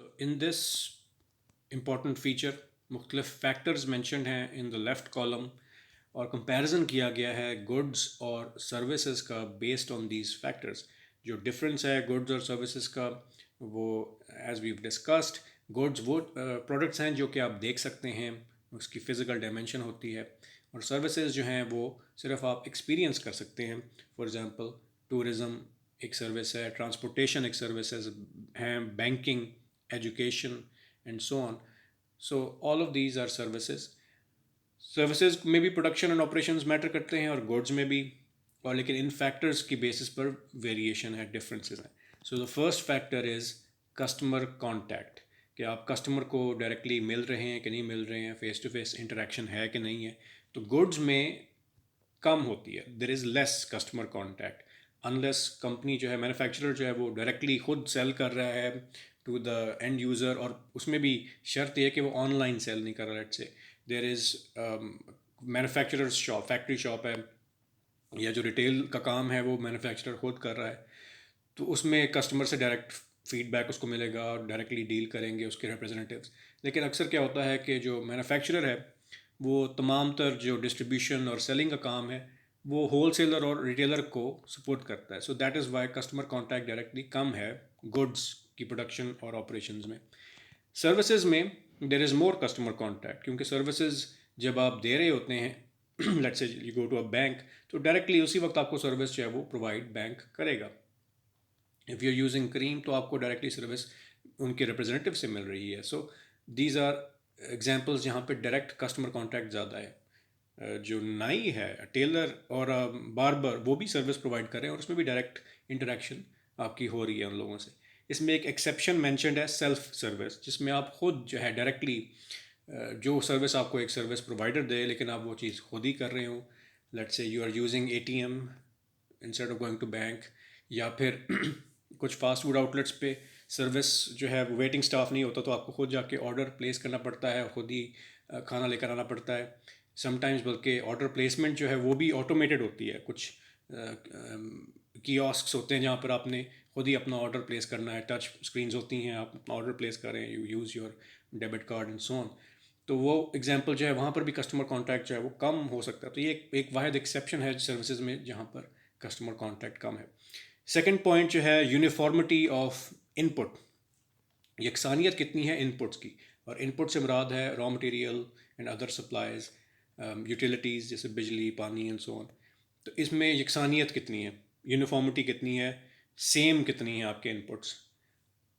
So in this important feature मुख्तलिफ factors mentioned हैं in the left column और comparison किया गया है गुड्स और सर्विसेज का बेस्ड ऑन दीज फैक्टर्स। जो डिफरेंस है गुड्स और सर्विसेज का वो एज वी डिस्कस्ड, गुड्स वो प्रोडक्ट्स हैं जो कि आप देख सकते हैं, उसकी फ़िज़िकल डायमेंशन होती है, और सर्विसेज जो हैं वो सिर्फ आप एक्सपीरियंस कर सकते हैं। फॉर एग्ज़ाम्पल टूरिज़म एक सर्विस है, ट्रांसपोर्टेशन एक सर्विसेज हैं, banking, education and so on. So all of these are services. Services में भी प्रोडक्शन एंड ऑपरेशंस मैटर करते हैं और गुड्स में भी, और लेकिन इन फैक्टर्स की बेसिस पर वेरिएशन है, डिफरेंसेस हैं। So the first factor is customer contact, कि आप कस्टमर को डायरेक्टली मिल रहे हैं कि नहीं मिल रहे हैं, फेस टू फेस इंटरेक्शन है कि नहीं है। तो गुड्स में कम होती है, there is less customer contact unless company जो है, मैन्युफैक्चरर जो है वो डायरेक्टली खुद सेल कर रहा है टू द एंड यूज़र, और उसमें भी शर्त यह कि वो ऑनलाइन सेल नहीं कर रहा। Let's say there is manufacturers shop, factory shop है, या जो रिटेल का काम है वो मैन्युफैक्चरर खुद कर रहा है, तो उसमें कस्टमर से डायरेक्ट फीडबैक उसको मिलेगा और डायरेक्टली डील करेंगे उसके रिप्रेजेंटेटिव्स। लेकिन अक्सर क्या होता है कि जो मैन्युफैक्चरर है वो तमाम तर जो डिस्ट्रीब्यूशन और सेलिंग का काम है वो होल सेलर और रिटेलर को सपोर्ट करता है। So that is why customer contact directly कम है गुड्स की प्रोडक्शन और ऑपरेशंस में। सर्विसेज में there is more customer contact, क्योंकि सर्विसेज जब आप दे रहे होते हैं let's say you go to a bank, तो डायरेक्टली उसी वक्त आपको सर्विस जो है वो प्रोवाइड बैंक करेगा। If you are using cream तो आपको डायरेक्टली सर्विस उनके रिप्रेजेंटेटिव से मिल रही है। सो दीज आर एग्जांपल्स जहाँ पे डायरेक्ट कस्टमर कॉन्टैक्ट ज़्यादा है। जो नाई है, टेलर और बार्बर, वो भी सर्विस प्रोवाइड कर रहे हैं और उसमें भी डायरेक्ट इंटरेक्शन आपकी हो रही है उन लोगों से। इसमें एक एक्सेप्शन मेंशन्ड है सेल्फ सर्विस, जिसमें आप खुद जो है डायरेक्टली जो सर्विस आपको एक सर्विस प्रोवाइडर दे लेकिन आप वो चीज़ खुद ही कर रहे हो। Let's say you are using ATM instead of going to bank, या फिर कुछ फास्ट फूड आउटलेट्स पे सर्विस जो है वो वेटिंग स्टाफ नहीं होता, तो आपको खुद जाके ऑर्डर प्लेस करना पड़ता है, खुद ही खाना लेकर आना पड़ता है। समटाइम्स बल्कि ऑर्डर प्लेसमेंट जो है वो भी ऑटोमेटेड होती है। कुछ कियोस्क्स होते हैं जहाँ पर आपने खुद ही अपना ऑर्डर प्लेस करना है, टच स्क्रीन्स होती हैं, आप अपना ऑर्डर प्लेस करें, you use your debit card and so on. तो वो एग्जांपल जो है वहाँ पर भी कस्टमर कॉन्टैक्ट जो है वो कम हो सकता है। तो ये एक वाहिद एक्सेप्शन है सर्विसेज में जहाँ पर कस्टमर कॉन्टैक्ट कम है। सेकंड पॉइंट जो है यूनिफॉर्मिटी ऑफ इनपुट, यकसानियत कितनी है इनपुट्स की। और इनपुट से मुराद है raw material and other supplies, utilities जैसे बिजली, पानी एंड सो ऑन। तो इसमें यकसानियत कितनी है, यूनिफॉर्मिटी कितनी है, सेम कितनी है आपके इनपुट्स।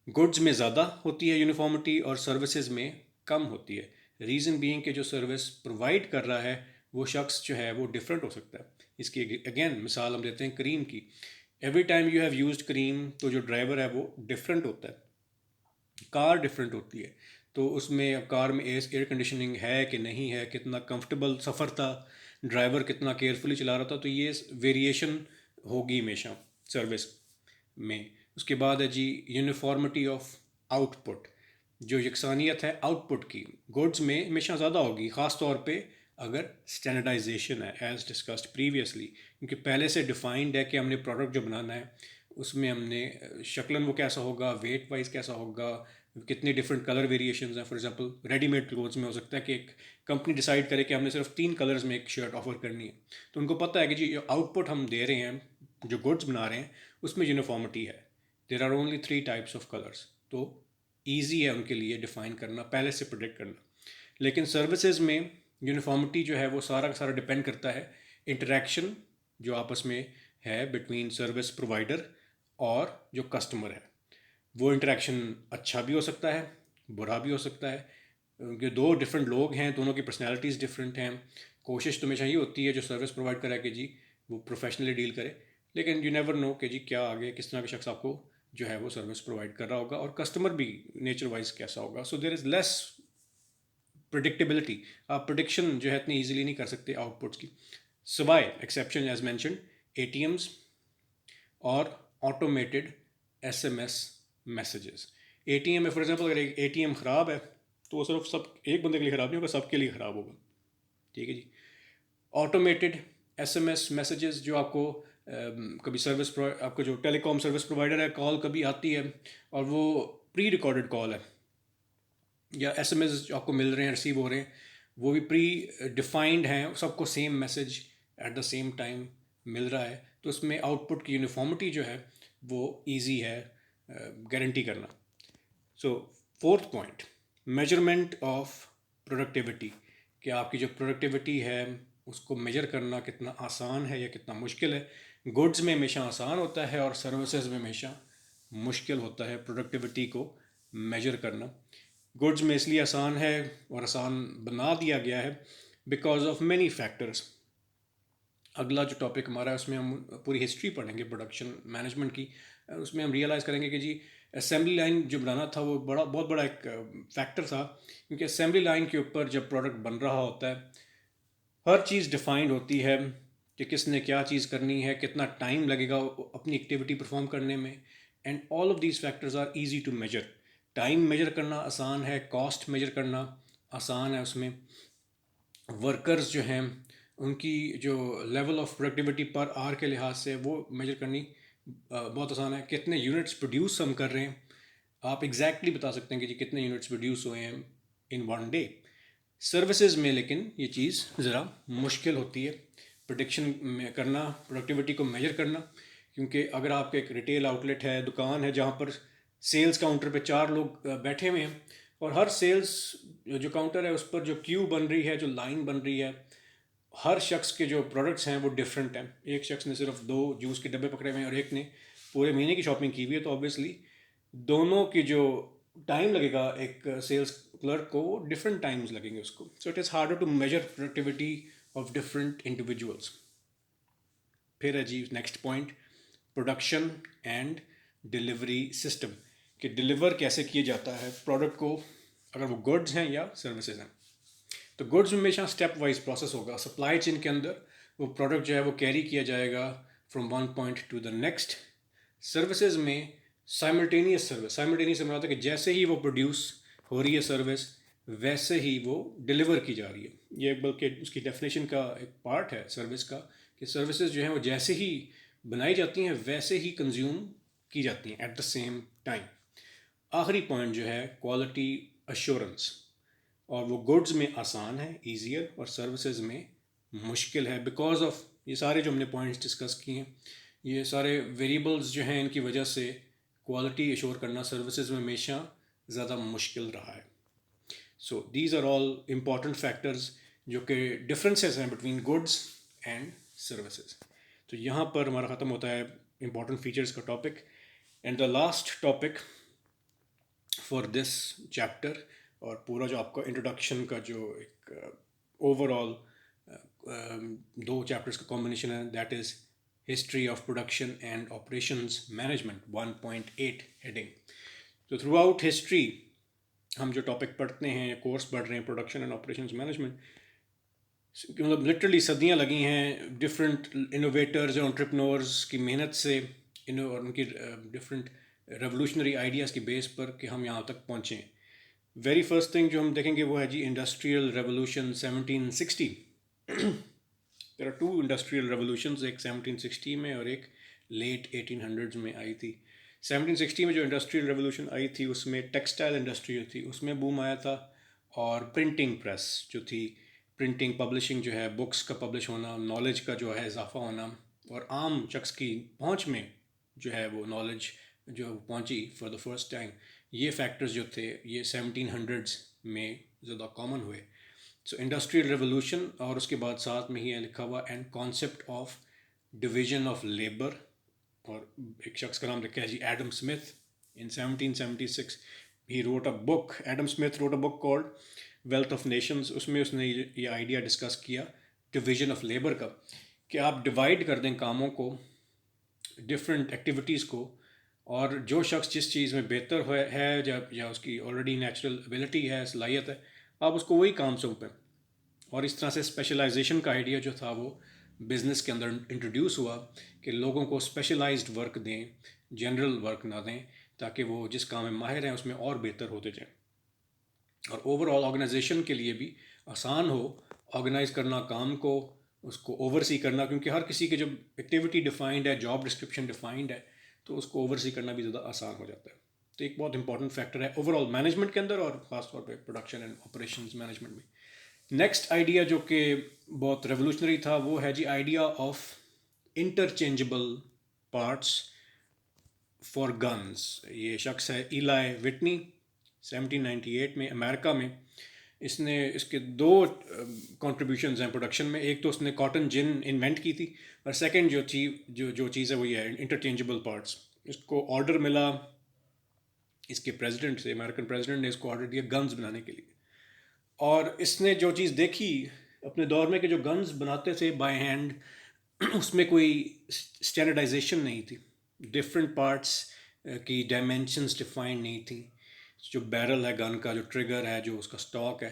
गुड्स में ज़्यादा होती है यूनिफॉर्मिटी और सर्विसेज में कम होती है। रीज़न बीइंग कि जो सर्विस प्रोवाइड कर रहा है वो शख्स जो है वो डिफरेंट हो सकता है। इसकी अगेन मिसाल हम देते हैं क्रीम की। Every time you have used cream, तो जो ड्राइवर है वो डिफरेंट होता है, कार डिफरेंट होती है। तो उसमें कार में एयर कंडीशनिंग है कि नहीं है, कितना कंफर्टेबल सफ़र था, ड्राइवर कितना केयरफुली चला रहा था, तो ये वेरिएशन होगी हमेशा सर्विस में। उसके बाद है जी यूनिफॉर्मिटी ऑफ आउटपुट, जो यकसानियत है आउटपुट की। गुड्स में हमेशा ज़्यादा होगी, ख़ास तौर पे अगर स्टैंडर्डाइजेशन है एज डिस्कस्ड प्रीवियसली, क्योंकि पहले से डिफाइंड है कि हमने प्रोडक्ट जो बनाना है उसमें हमने शक्लन वो कैसा होगा, वेट वाइज कैसा होगा, कितने डिफरेंट कलर वेरिएशंस हैं। फॉर एग्जांपल रेडीमेड क्लोथ्स में हो सकता है कि एक कंपनी डिसाइड करे कि हमने सिर्फ 3 कलर्स में एक शर्ट ऑफर करनी है, तो उनको पता है कि जी जो आउटपुट हम दे रहे हैं, जो गुड्स बना रहे हैं उसमें यूनिफॉर्मिटी है, there are only 3 types of colours. तो ईजी है उनके लिए डिफ़ाइन करना, पहले से प्रोडिक्ट करना। लेकिन सर्विसेज में यूनिफॉर्मिटी जो है वो सारा का सारा डिपेंड करता है इंटरेक्शन जो आपस में है बिटवीन सर्विस प्रोवाइडर और जो कस्टमर है। वो इंटरेक्शन अच्छा भी हो सकता है, बुरा भी हो सकता है, क्योंकि दो डिफरेंट लोग हैं, दोनों की पर्सनैलिटीज़ डिफरेंट हैं। कोशिश तो हमेशा ये होती है जो सर्विस प्रोवाइड करा कि जी वो प्रोफेशनली डील करे, लेकिन यू नेवर नो कि जी क्या आगे किस तरह का शख्स आपको जो है वो सर्विस प्रोवाइड कर रहा होगा, और कस्टमर भी नेचर वाइज कैसा होगा। So there is less predictability. आप प्रोडिक्शन जो है इतनी ईजिली नहीं कर सकते आउटपुट्स की, सिवाय एक्सेप्शन एज मैंशन एटीएम्स और ऑटोमेटेड एसएमएस मैसेजेस। एटीएम में फॉर एग्जांपल अगर एक एटीएम ख़राब है तो वो सिर्फ सब एक बंदे के लिए ख़राब नहीं होगा, सबके लिए ख़राब होगा। ठीक है जी। ऑटोमेटेड एसएमएस मैसेजेस जो आपको कभी सर्विस आपका जो टेलीकॉम सर्विस प्रोवाइडर है, कॉल कभी आती है और वो प्री रिकॉर्डेड कॉल है या एसएमएस जो आपको मिल रहे हैं, रिसीव हो रहे हैं, वो भी प्री डिफाइंड हैं, सबको same message at the same time मिल रहा है, तो उसमें आउटपुट की यूनिफॉर्मिटी जो है वो इजी है गारंटी करना। So fourth point, measurement of productivity, कि आपकी जो प्रोडक्टिविटी है उसको मेजर करना कितना आसान है या कितना मुश्किल है। गुड्स में हमेशा आसान होता है और सर्विसेज में हमेशा मुश्किल होता है प्रोडक्टिविटी को मेजर करना। गुड्स में इसलिए आसान है और आसान बना दिया गया है बिकॉज ऑफ मैनी फैक्टर्स। अगला जो टॉपिक हमारा है उसमें हम पूरी हिस्ट्री पढ़ेंगे प्रोडक्शन मैनेजमेंट की। उसमें हम रियलाइज़ करेंगे कि जी असेंबली लाइन जो बनाना था वो बहुत बड़ा एक फैक्टर था, क्योंकि असेंबली लाइन के ऊपर जब प्रोडक्ट बन रहा होता है हर चीज़ डिफाइंड होती है कि किसने क्या चीज़ करनी है, कितना टाइम लगेगा अपनी एक्टिविटी परफॉर्म करने में, and all of these factors are easy to measure. Time measure करना आसान है, कॉस्ट मेजर करना आसान है, उसमें वर्कर्स जो हैं उनकी जो level of productivity per hour के लिहाज से वो मेजर करनी बहुत आसान है। कितने यूनिट्स प्रोड्यूस हम कर रहे हैं, आप एग्जैक्टली बता सकते हैं कि जी कितने यूनिट्स प्रोड्यूस हुए हैं इन वन डे। सर्विसेज में लेकिन ये चीज़ ज़रा मुश्किल होती है प्रोडिक्शन में करना, प्रोडक्टिविटी को मेजर करना, क्योंकि अगर आपका एक रिटेल आउटलेट है, दुकान है, जहाँ पर सेल्स काउंटर पे 4 लोग बैठे हुए हैं और हर सेल्स जो काउंटर है उस पर जो क्यू बन रही है, जो लाइन बन रही है, हर शख्स के जो प्रोडक्ट्स हैं वो डिफरेंट हैं। एक शख्स ने सिर्फ 2 जूस के डब्बे पकड़े हुए हैं और एक ने पूरे महीने की शॉपिंग की हुई है, तो ऑब्वियसली दोनों की जो टाइम लगेगा एक सेल्स क्लर्क को वो डिफरेंट टाइम्स लगेंगे उसको। So it is harder to measure productivity of different individuals. फिर है जी next point, production and delivery system, कि डिलीवर कैसे किया जाता है प्रोडक्ट को, अगर वो गुड्स हैं या सर्विसेज हैं। तो गुड्स में हमेशा स्टेप वाइज प्रोसेस होगा, सप्लाई चेन के अंदर वो प्रोडक्ट जो है वो कैरी किया जाएगा from one point two the next. Services में साइमल्टेनियस सर्विस, साइमल्टेनियस से मतलब कि जैसे ही वो प्रोड्यूस हो रही है सर्विस वैसे ही वो डिलीवर की जा रही है। ये बल्कि उसकी डेफिनेशन का एक पार्ट है सर्विस का, कि सर्विसेज जो हैं वो जैसे ही बनाई जाती हैं वैसे ही कंज्यूम की जाती हैं एट द सेम टाइम। आखिरी पॉइंट जो है क्वालिटी अश्योरेंस, और वो गुड्स में आसान है, ईजियर, और सर्विसेज में मुश्किल है बिकॉज ऑफ ये सारे जो हमने पॉइंट्स डिस्कस किए हैं, ये सारे वेरिएबल्स जो हैं इनकी वजह से क्वालिटी एश्योर करना सर्विसेज में हमेशा ज़्यादा मुश्किल रहा है। So these are all important factors जो कि डिफरेंसेस हैं बिटवीन गुड्स एंड सर्विसेज। तो यहाँ पर हमारा ख़त्म होता है इम्पॉर्टेंट फीचर्स का topic. And the last topic for this chapter, और पूरा जो आपका इंट्रोडक्शन का जो एक ओवरऑल 2 चैप्टर्स का कॉम्बिनेशन है, that is history of production and operations management 1.8 heading. तो थ्रू आउट हिस्ट्री हम जो टॉपिक पढ़ते हैं, कोर्स पढ़ रहे हैं प्रोडक्शन एंड ऑपरेशंस मैनेजमेंट, मतलब लिटरली सदियाँ लगी हैं डिफरेंट इनोवेटर्स और एंटरप्रेन्योर्स की मेहनत से, और उनकी डिफरेंट रेवोल्यूशनरी आइडियाज़ की बेस पर कि हम यहाँ तक पहुँचे। वेरी फर्स्ट थिंग जो हम देखेंगे वो है जी industrial revolution 1760। There are 2 industrial revolutions, एक 1760 में और एक लेट 1800s में आई थी। 1760 में जो इंडस्ट्रियल रेवोल्यूशन आई थी उसमें टेक्सटाइल इंडस्ट्री जो थी उसमें बूम आया था, और प्रिंटिंग प्रेस जो थी, प्रिंटिंग पब्लिशिंग जो है, बुक्स का पब्लिश होना, नॉलेज का जो है इजाफा होना, और आम शख्स की पहुंच में जो है वो नॉलेज जो पहुंची फॉर द फर्स्ट टाइम, ये फैक्टर्स जो थे ये 1700s में ज़्यादा कॉमन हुए। सो इंडस्ट्रियल रेवोल्यूशन, और उसके बाद साथ में ही है लिखा हुआ and concept of division of labour, और एक शख्स का नाम लिखा है जी Adam Smith. In 1776 he wrote a book, Adam Smith wrote a book called Wealth of Nations. उसमें उसने ये आइडिया डिस्कस किया डिवीजन ऑफ लेबर का, कि आप डिवाइड कर दें कामों को, डिफरेंट एक्टिविटीज़ को, और जो शख्स जिस चीज़ में बेहतर है या उसकी ऑलरेडी नेचुरल एबिलिटी है, सलाहियत है, आप उसको वही काम सौंपें। और इस तरह से स्पेशलाइजेशन का आइडिया जो था वो बिज़नेस के अंदर इंट्रोड्यूस हुआ, कि लोगों को स्पेशलाइज्ड वर्क दें, जनरल वर्क ना दें, ताकि वो जिस काम में माहिर हैं उसमें और बेहतर होते जाएं, और ओवरऑल ऑर्गेनाइजेशन के लिए भी आसान हो ऑर्गेनाइज करना काम को, उसको ओवरसी करना, क्योंकि हर किसी की जब एक्टिविटी डिफाइंड है, जॉब डिस्क्रिप्शन डिफाइंड है, तो उसको ओवरसी करना भी ज़्यादा आसान हो जाता है। तो एक बहुत इंपॉर्टेंट फैक्टर है ओवरऑल मैनेजमेंट के अंदर और ख़ासतौर पे प्रोडक्शन एंड ऑपरेशंस मैनेजमेंट में. नेक्स्ट आइडिया जो कि बहुत रेवोल्यूशनरी था वो है जी idea of interchangeable parts for guns. ये शख्स है इलाई विटनी. 1798 में अमेरिका में इसने इसके दो कंट्रीब्यूशंस हैं प्रोडक्शन में. एक तो उसने कॉटन जिन इन्वेंट की थी और सेकंड जो चीज़ है वो ये है इंटरचेंजेबल पार्ट्स. इसको ऑर्डर मिला इसके प्रेसिडेंट से. अमेरिकन प्रेसिडेंट ने इसको ऑर्डर दिया गन्स बनाने के लिए. और इसने जो चीज़ देखी अपने दौर में कि जो गन्स बनाते थे बाय हैंड उसमें कोई स्टैंडर्डाइजेशन नहीं थी. डिफरेंट पार्ट्स की डायमेंशंस डिफाइंड नहीं थी. जो बैरल है गन का, जो ट्रिगर है, जो उसका स्टॉक है,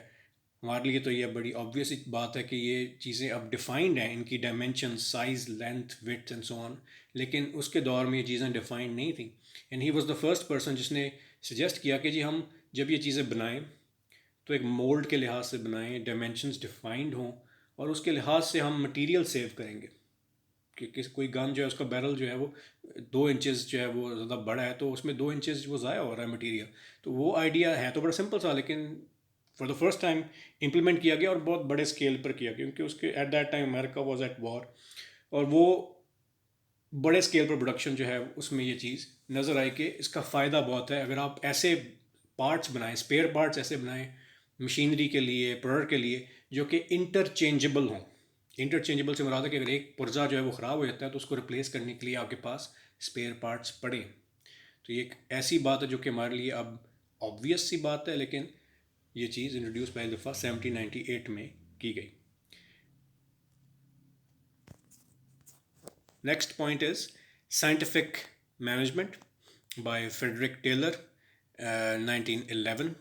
हमारे लिए तो ये बड़ी ऑब्वियस बात है कि ये चीज़ें अब डिफाइंड हैं, इनकी dimension, size, length, width and so on. लेकिन उसके दौर में ये चीज़ें डिफाइंड नहीं थी. And he was the first person जिसने सजेस्ट किया कि जी हम जब ये चीज़ें बनाएं तो एक मोल्ड के लिहाज से बनाएं, डायमेंशंस डिफाइंड हों और उसके लिहाज से हम मटेरियल सेव करेंगे. कि कोई गन जो है उसका बैरल जो है वो 2 इंचेस जो है वो ज़्यादा बड़ा है तो उसमें 2 इंचेस वो ज़ाया हो रहा है मटेरियल. तो वो आइडिया है तो बड़ा सिंपल सा, लेकिन for the first time implement किया गया और बहुत बड़े स्केल पर किया गया क्योंकि उसके at that time America was at war. और वो बड़े स्केल पर प्रोडक्शन जो है उसमें ये चीज़ नज़र आई कि इसका फ़ायदा बहुत है. अगर आप ऐसे पार्ट्स बनाएं, स्पेयर पार्ट्स ऐसे बनाएं मशीनरी के लिए, प्रोडक्ट के लिए, जो कि इंटरचेंजेबल हों. इंटरचेंजेबल से मुराद है कि अगर एक पुर्जा जो है वो ख़राब हो जाता है तो उसको रिप्लेस करने के लिए आपके पास स्पेयर पार्ट्स पड़े. तो ये एक ऐसी बात है जो कि हमारे लिए अब ऑब्वियस सी बात है, लेकिन ये चीज़ इंट्रोड्यूस पहली दफ़ा 1798 में की गई. Next point is scientific management by Frederick Taylor, 1911.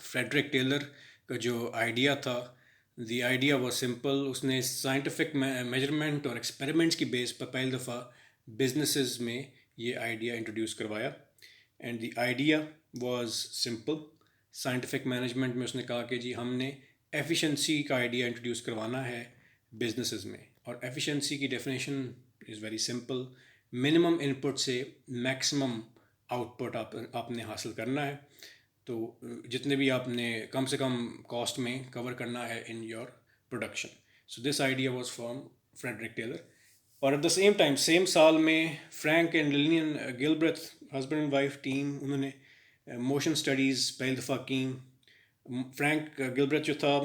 Frederick Taylor का जो आइडिया था, the idea was simple. उसने साइंटिफिक मेजरमेंट और एक्सपेरिमेंट्स की बेस पर पहली दफ़ा बिजनेसेस में ये आइडिया इंट्रोड्यूस करवाया. And the idea was simple. Scientific management में उसने कहा कि जी हमने एफिशिएंसी का आइडिया इंट्रोड्यूस करवाना है बिजनेसेस में. और एफिशिएंसी की definition is very simple. Minimum input से मैक्सिमम आउटपुट आपने हासिल करना है. तो जितने भी आपने कम से कम कॉस्ट में कवर करना है in your production. So this idea was from Frederick Taylor. और at the same time same साल में Frank and Lilian Gilbreth, husband and wife team, उन्होंने मोशन स्टडीज़ पहली दफ़ा की. फ्रैंक गिलब्रेथ जो था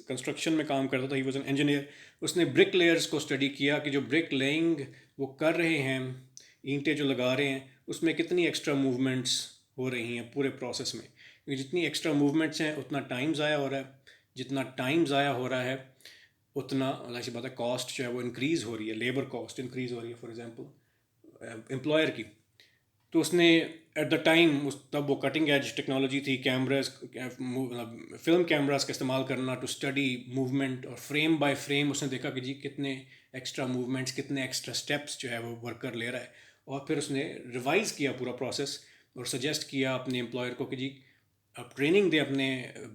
कंस्ट्रक्शन में काम करता था, ही वॉज एन इंजीनियर. उसने ब्रिक लेयर्स को स्टडी किया कि जो ब्रिक लेइंग वो कर रहे हैं, ईंटें जो लगा रहे हैं, उसमें कितनी एक्स्ट्रा मूवमेंट्स हो रही हैं पूरे प्रोसेस में. क्योंकि जितनी एक्स्ट्रा मूवमेंट्स हैं उतना टाइम ज़ाया हो रहा है. जितना टाइम ज़ाया हो रहा है उतना ऐसी बात है कॉस्ट जो है वो इंक्रीज़ हो रही है. लेबर कॉस्ट इंक्रीज़ हो रही है फॉर एग्जांपल एम्प्लॉयर की. तो उसने एट द टाइम उस तब वो कटिंग एज टेक्नोलॉजी थी, कैमराज, फिल्म कैमराज का इस्तेमाल करना टू स्टडी मूवमेंट. और फ्रेम बाय फ्रेम उसने देखा कि जी कितने एक्स्ट्रा मूवमेंट्स, कितने एक्स्ट्रा स्टेप्स जो है वो वर्कर ले रहा है. और फिर उसने रिवाइज़ किया पूरा प्रोसेस और सजेस्ट किया अपने एम्प्लॉयर को कि जी आप ट्रेनिंग दें अपने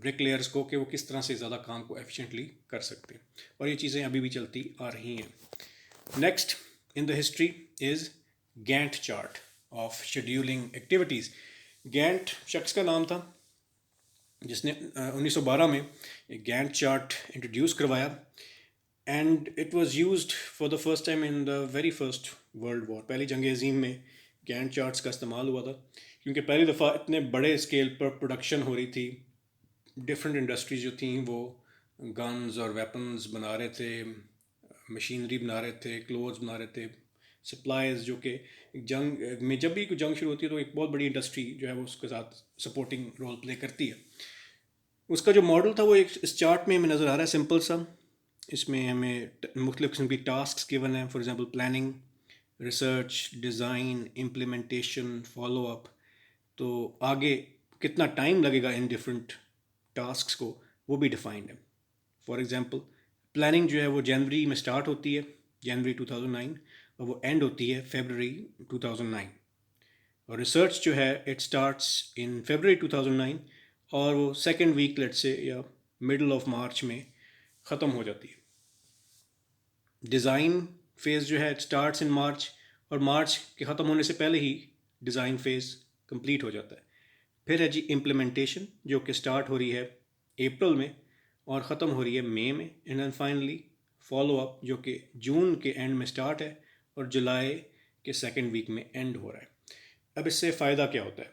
ब्रिक लेयर्स को कि वो किस तरह से ज़्यादा काम को एफिशिएंटली कर सकते हैं. और ये चीज़ें अभी भी चलती आ रही हैं. Next in the history is Gantt chart of scheduling activities. Gantt शख्स का नाम था जिसने 1912 में एक गैंट चार्ट इंट्रोड्यूस करवाया. And it was used for the first time in the very first world war. पहली जंग अज़ीम में गैंट चार्ट्स का इस्तेमाल हुआ था क्योंकि पहली दफ़ा इतने बड़े स्केल पर प्रोडक्शन हो रही थी. डिफरेंट इंडस्ट्रीज जो थी वो गन्स और वेपन्स बना रहे थे, मशीनरी बना रहे थे, क्लोथ्स बना रहे थे, सप्लाईज, जो कि जंग में जब भी कोई जंग शुरू होती है तो एक बहुत बड़ी इंडस्ट्री जो है वो उसके साथ सपोर्टिंग रोल प्ले करती है. उसका जो मॉडल था वो एक इस चार्ट में हमें नज़र आ रहा है सिंपल सा. इसमें हमें मुख्तलिफ़ किस्म की टास्क गिवन है. For example planning, research, design, implementation, follow up. तो आगे कितना टाइम लगेगा इन डिफरेंट टास्क को वो भी डिफाइंड है. फॉर एग्जांपल प्लानिंग जो है वो जनवरी में स्टार्ट होती है, जनवरी 2009, और वो एंड होती है फरवरी 2009. और रिसर्च जो है इट स्टार्ट्स इन फरवरी 2009 और वो सेकेंड वीक लेट से या मिडल ऑफ मार्च में ख़त्म हो जाती है. डिज़ाइन फेज़ जो है इट स्टार्ट्स इन मार्च और मार्च के ख़त्म होने से पहले ही डिज़ाइन फेज़ कंप्लीट हो जाता है। फिर है जी इम्प्लीमेंटेशन, जो कि स्टार्ट हो रही है अप्रैल में और ख़त्म हो रही है मई में। And then finally follow up, जो कि जून के एंड में स्टार्ट है और जुलाई के सेकेंड वीक में एंड हो रहा है। अब इससे फ़ायदा क्या होता है?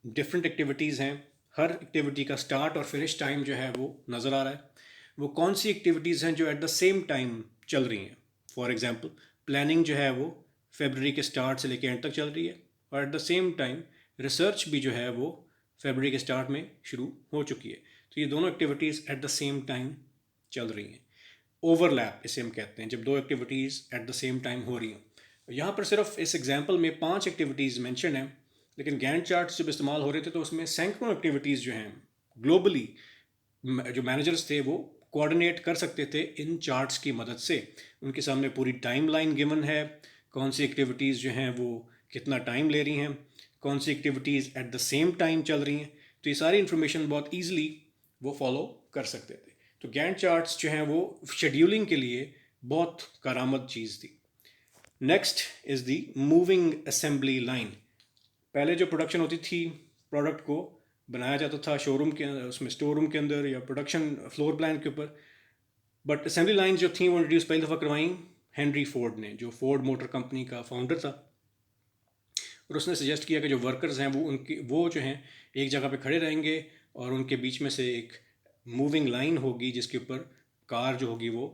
डिफरेंट एक्टिविटीज़ हैं, हर एक्टिविटी का स्टार्ट और फिनिश टाइम जो है वो नज़र आ रहा है। वो कौन सी एक्टिविटीज़ हैं जो एट द सेम टाइम चल रही हैं? फॉर एग्ज़ाम्पल प्लानिंग जो है वो फरवरी के स्टार्ट से लेकर एंड तक चल रही है, और at the same time research भी जो है वो फरवरी के स्टार्ट में शुरू हो चुकी है। तो ये दोनों activities at the same time चल रही हैं। ओवरलैप इसे हम कहते हैं, जब दो activities at the same time हो रही हैं। यहाँ पर सिर्फ इस एग्जांपल में 5 एक्टिविटीज़ मेंशन हैं, लेकिन गैंट चार्ट्स जब इस्तेमाल हो रहे थे तो उसमें सैकड़ों एक्टिविटीज़ जो हैं ग्लोबली जो मैनेजर्स थे वो कोऑर्डिनेट कर सकते थे इन चार्ट्स की मदद से। उनके सामने पूरी टाइमलाइन गिवन है, कौन सी एक्टिविटीज़ जो हैं वो कितना टाइम ले रही हैं, कौन सी activities at the same time चल रही हैं। तो ये सारी इन्फॉर्मेशन बहुत ईजिली वो फॉलो कर सकते थे। तो गैंट चार्ट्स जो हैं वो शेड्यूलिंग के लिए बहुत कारआमद चीज़ थी। Next is the moving assembly line. पहले जो प्रोडक्शन होती थी, प्रोडक्ट को बनाया जाता था शोरूम के उसमें स्टोर रूम के अंदर या प्रोडक्शन फ्लोर प्लान के ऊपर, बट असेंबली लाइन जो थी वो इंट्रोड्यूस पहली दफ़ा करवाई हेनरी फोर्ड ने, जो फोर्ड मोटर कंपनी का फाउंडर था। और उसने सजेस्ट किया कि जो वर्कर्स हैं वो जो हैं एक जगह पे खड़े रहेंगे और उनके बीच में से एक मूविंग लाइन होगी जिसके ऊपर कार जो होगी वो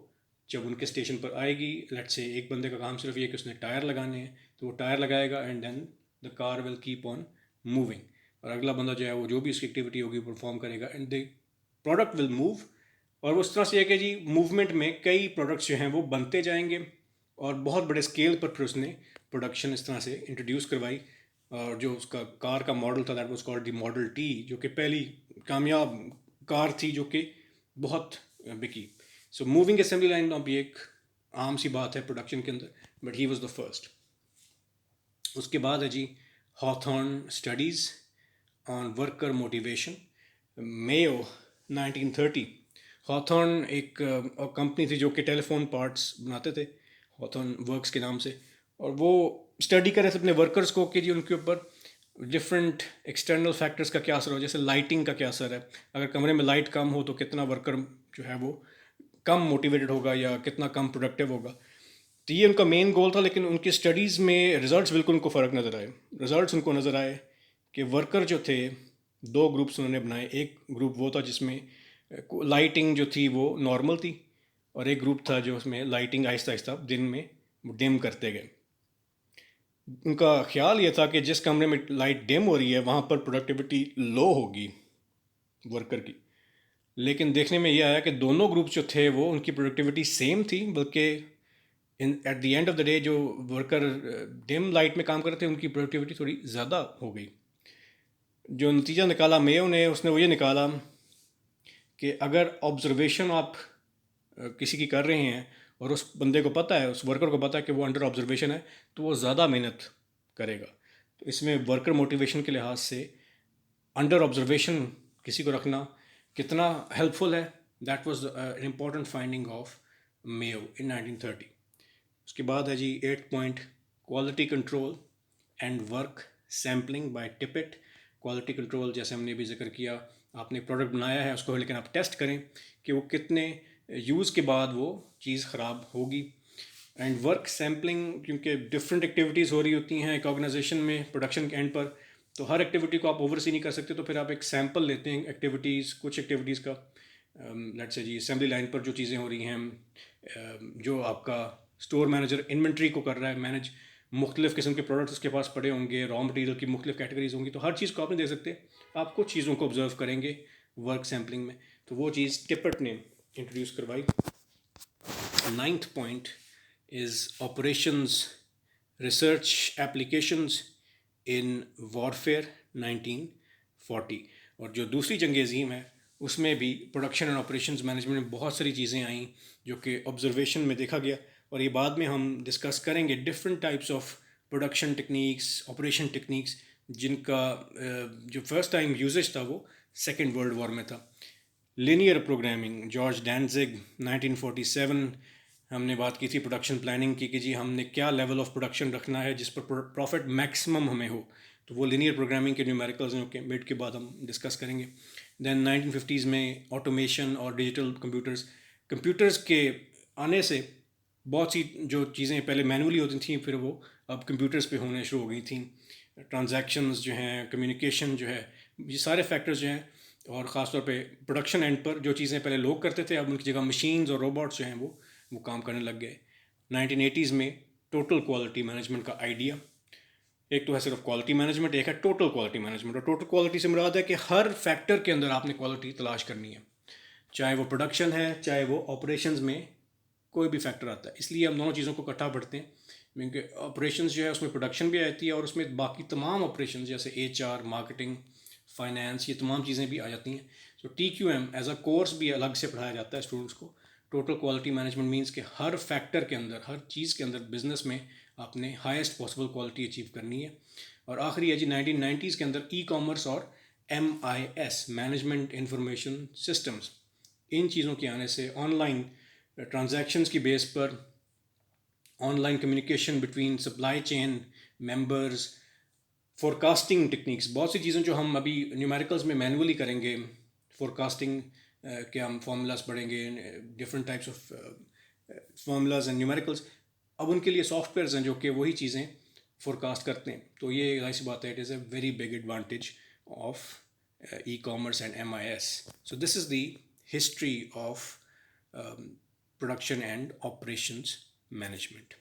जब उनके स्टेशन पर आएगी, लेट से एक बंदे का काम सिर्फ ये कि उसने टायर लगाने हैं, तो वो टायर लगाएगा and then the car will keep on moving, और अगला बंदा जो है वो जो भी उसकी एक्टिविटी होगी परफॉर्म करेगा and the product will move. और वो उस तरह से है कि जी मूवमेंट में कई प्रोडक्ट्स जो हैं वो बनते जाएंगे और बहुत बड़े स्केल पर फिर उसने प्रोडक्शन इस तरह से इंट्रोड्यूस करवाई। और जो उसका कार का मॉडल था that was called the model T, जो कि पहली कामयाब कार थी जो कि बहुत बिकी। सो मूविंग असेंबली लाइन भी एक आम सी बात है प्रोडक्शन के अंदर, but he was the first. उसके बाद है जी Hawthorne studies on worker motivation, Mayo 1930। Hawthorne एक कंपनी थी जो कि टेलीफोन पार्ट्स बनाते थे, हॉथॉर्न वर्क्स के नाम से, और वो स्टडी कर रहे थे अपने वर्कर्स को कि जी उनके ऊपर डिफरेंट एक्सटर्नल फैक्टर्स का क्या असर हो, जैसे लाइटिंग का क्या असर है, अगर कमरे में लाइट कम हो तो कितना वर्कर जो है वो कम मोटिवेटेड होगा या कितना कम प्रोडक्टिव होगा। तो ये उनका मेन गोल था, लेकिन उनकी स्टडीज़ में रिजल्ट्स बिल्कुल उनको फ़र्क नज़र आए। रिजल्ट्स उनको नज़र आए कि वर्कर जो थे, दो ग्रुप्स उन्होंने बनाए। एक ग्रुप वो था जिसमें लाइटिंग जो थी वो नॉर्मल थी, और एक ग्रुप था जो उसमें लाइटिंग आहिस्ता आहिस्ता दिन में डिम करते गए। उनका ख्याल ये था कि जिस कमरे में लाइट डिम हो रही है वहाँ पर प्रोडक्टिविटी लो होगी वर्कर की, लेकिन देखने में ये आया कि दोनों ग्रुप जो थे वो उनकी प्रोडक्टिविटी सेम थी, बल्कि at the end of the day जो वर्कर डिम लाइट में काम कर रहे थे उनकी प्रोडक्टिविटी थोड़ी ज़्यादा हो गई। जो नतीजा निकाला मेयो ने, उसने वो ये निकाला कि अगर ऑब्जर्वेशन आप किसी की कर रहे हैं और उस बंदे को पता है, उस वर्कर को पता है कि वो अंडर ऑब्जर्वेशन है, तो वो ज़्यादा मेहनत करेगा। तो इसमें वर्कर मोटिवेशन के लिहाज से अंडर ऑब्जर्वेशन किसी को रखना कितना हेल्पफुल है, that was an important finding of Mayo in 1930। उसके बाद है जी 8 point quality control and work sampling by Tippett. Quality control जैसे हमने भी जिक्र किया, आपने प्रोडक्ट बनाया है उसको, लेकिन आप टेस्ट करें कि वो कितने यूज़ के बाद वो चीज़ ख़राब होगी। एंड वर्क सैम्पलिंग, क्योंकि डिफरेंट एक्टिविटीज़ हो रही होती हैं एक ऑर्गेनाइजेशन में प्रोडक्शन के एंड पर, तो हर एक्टिविटी को आप ओवरसी नहीं कर सकते, तो फिर आप एक सैम्पल लेते हैं एक्टिविटीज़, कुछ एक्टिविटीज़ का। Let's say ji assembly line पर जो चीज़ें हो रही हैं, जो आपका स्टोर मैनेजर इन्वेंट्री को कर रहा है मैनेज, मुख्तलिफ़ किस्म के प्रोडक्ट्स उसके पास पड़े होंगे, रॉ मटेरियल की मुख्तलिफ कैटेगरीज होंगी, तो हर चीज़ को आप नहीं दे सकते, आप कुछ चीज़ों को ऑब्जर्व करेंगे वर्क सैम्पलिंग में। तो वो चीज़ टिपेट ने इंट्रोड्यूस करवाई। 9th point is operations research applications in warfare 1940। और जो दूसरी जंग अज़ीम है उसमें भी प्रोडक्शन एंड ऑपरेशंस मैनेजमेंट में बहुत सारी चीज़ें आई जो कि ऑब्जर्वेशन में देखा गया, और ये बाद में हम डिस्कस करेंगे different types of production techniques, operation techniques, जिनका जो फर्स्ट टाइम यूजेज था वो सेकेंड वर्ल्ड वॉर में था। Linear programming, George Dantzig 1947। हमने बात की थी प्रोडक्शन प्लानिंग की कि जी हमने क्या लेवल ऑफ प्रोडक्शन रखना है जिस पर प्रॉफिट मैक्सिमम हमें हो, तो वो लीनियर प्रोग्रामिंग के न्यूमेरिकल्स हैं, ओके, मिड के बाद हम डिस्कस करेंगे। दैन 1950s में ऑटोमेशन और डिजिटल कंप्यूटर्स के आने से बहुत सी जो चीज़ें पहले मैनुअली होती थी फिर वो अब कंप्यूटर्स पे होने शुरू हो गई थी। ट्रांजैक्शंस जो हैं, कम्युनिकेशन जो है, ये सारे फैक्टर्स जो हैं, और ख़ास तौर पे प्रोडक्शन एंड पर जो चीज़ें पहले लोग करते थे अब उनकी जगह मशीन्स और रोबोट्स जो हैं वो काम करने लग गए। 1980s में टोटल क्वालिटी मैनेजमेंट का आइडिया, एक तो है सिर्फ क्वालिटी मैनेजमेंट, एक है टोटल क्वालिटी मैनेजमेंट। और टोटल क्वालिटी से मुराद है कि हर फैक्टर के अंदर आपने क्वालिटी तलाश करनी है, चाहे वो प्रोडक्शन है चाहे वो ऑपरेशंस में कोई भी फैक्टर आता है। इसलिए हम दोनों चीज़ों को इकट्ठा पढ़ते हैं, क्योंकि ऑपरेशंस जो है उसमें प्रोडक्शन भी आती है और उसमें बाकी तमाम ऑपरेशंस जैसे HR, मार्केटिंग, फाइनेंस, ये तमाम चीज़ें भी आ जाती हैं। तो TQM एज अ कोर्स भी अलग से पढ़ाया जाता है स्टूडेंट्स को। टोटल क्वालिटी मैनेजमेंट मीन्स कि हर फैक्टर के अंदर, हर चीज़ के अंदर बिजनेस में आपने हाईएस्ट पॉसिबल क्वालिटी अचीव करनी है। और आखिरी है जी 1990s के अंदर E-कॉमर्स और MIS, मैनेजमेंट इंफॉर्मेशन सिस्टम्स, इन चीज़ों के आने से ऑनलाइन ट्रांजैक्शंस की बेस पर online communication between supply chain members, forecasting techniques, बहुत सी चीज़ें जो हम अभी न्यूमेरिकल्स में मैनुअली करेंगे, फोरकास्टिंग के हम फार्मूलाज पढ़ेंगे, different types of formulas and numericals, अब उनके लिए सॉफ्टवेयर्स हैं जो कि वही चीज़ें फोरकास्ट करते हैं। तो ये जाहिर सी बात है, it is a very big advantage of e-commerce and MIS। So this is the history of production and operations management.